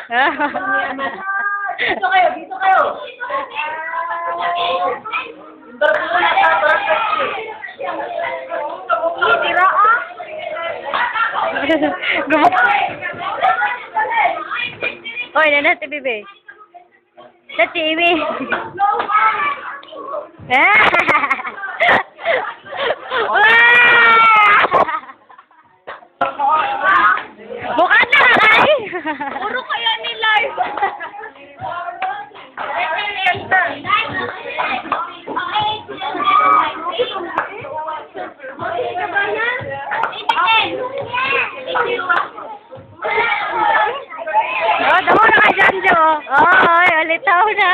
Dito kayo, dito kayo. Tira ah. Oy, nanati bibi. Nati iwi. Bukan na kay. Puro kaya ni live. Oh, damo na kay Janjo. Oy, alitaw na.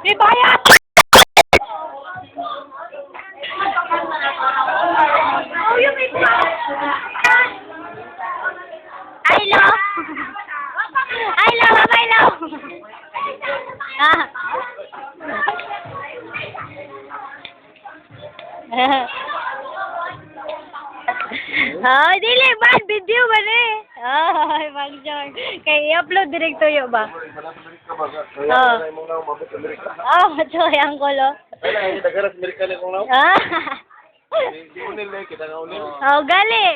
Di bayat. Oh, yung ito. I love. I love. Ah. Dili bad video ba ni? Ay, mag-join. Kay i-upload direct to yo ba? So yang kolo. Ah. Oh, gali.